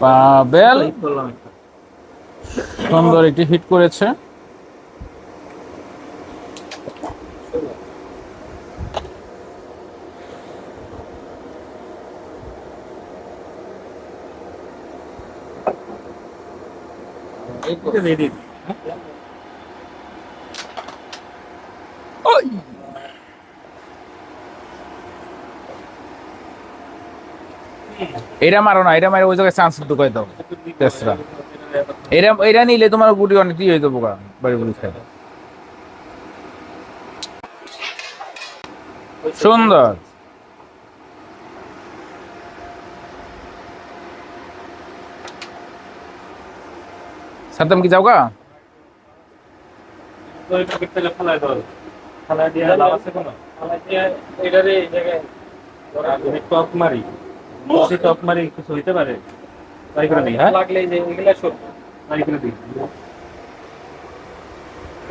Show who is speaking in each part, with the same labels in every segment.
Speaker 1: পাবেল সুন্দর একটি হিট করেছে। এটা মারো না, এটা মারে ওই জায়গায় চান্স ঢুকাই দাও। তেসরা এটা নিলে তোমার গুটি অনেক হয়ে যাবো বাড়ি বুড়ি খাই। সুন্দর। সাদ্দাম কি যাও গা?
Speaker 2: টপ মারি কিছু হইতে পারে।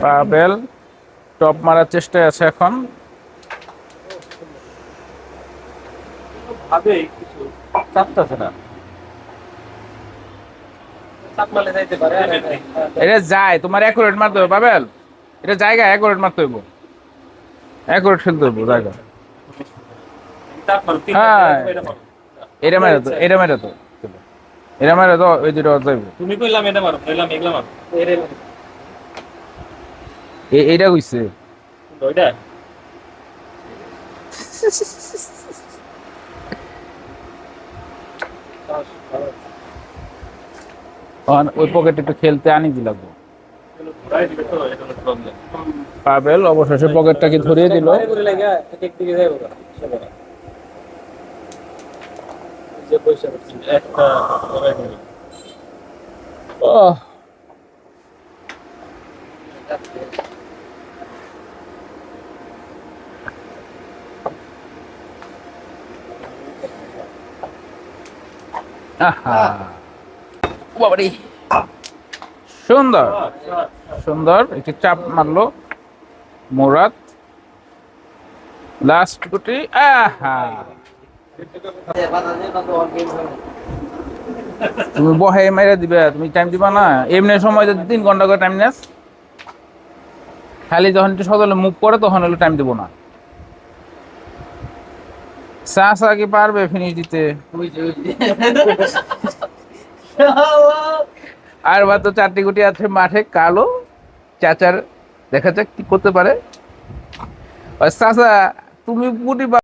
Speaker 1: পাবেল টপ মারার চেষ্টায় আছে এখন।
Speaker 2: ভাবে কিছু চাপতেছে না।
Speaker 1: এটা যায় তোমার অ্যাকুরেট মারতে হবে পাবেল। এটা জায়গা অ্যাকুরেট মারতে হইব, অ্যাকুরেট খেলতে হইব জায়গা। হ্যাঁ এটা মেরে তো, এটা মেরে তো, এটা মেরে তো ওই দুটো যাইব।
Speaker 2: তুমি কইলাম এটা মারো, কইলাম এগুলা মারো।
Speaker 1: এইটা কইছে
Speaker 2: ওইটা
Speaker 1: ওই পকেটে একটু খেলতে আনি লাগবো।
Speaker 2: ঘুরাই দিবে তো, এটা হলো প্রবলেম।
Speaker 1: পাবেল অবশেষে পকেটটাকে ধরিয়ে দিল।
Speaker 2: একটা ঘুরাই দিবে।
Speaker 1: ওহ, আহা বাবারে সুন্দর সুন্দর একটি চাপ মারলো মুরাদ। লাস্ট গুটি। আহা তুমি বহে মেরে দিবে, তুমি টাইম দিবা না। এমনি সময় যদি 3 ঘন্টা করে টাইম নেস, খালি যখন একটু সদলে মুভ করে তখন হলো টাইম দিব না। চাচা কি পারবে ফিনিশ দিতে? আর মাত্র 4টি গুটি আছে মাঠে। কালো চাচার দেখা যাক কি করতে পারে। চাচা তুমি গুটি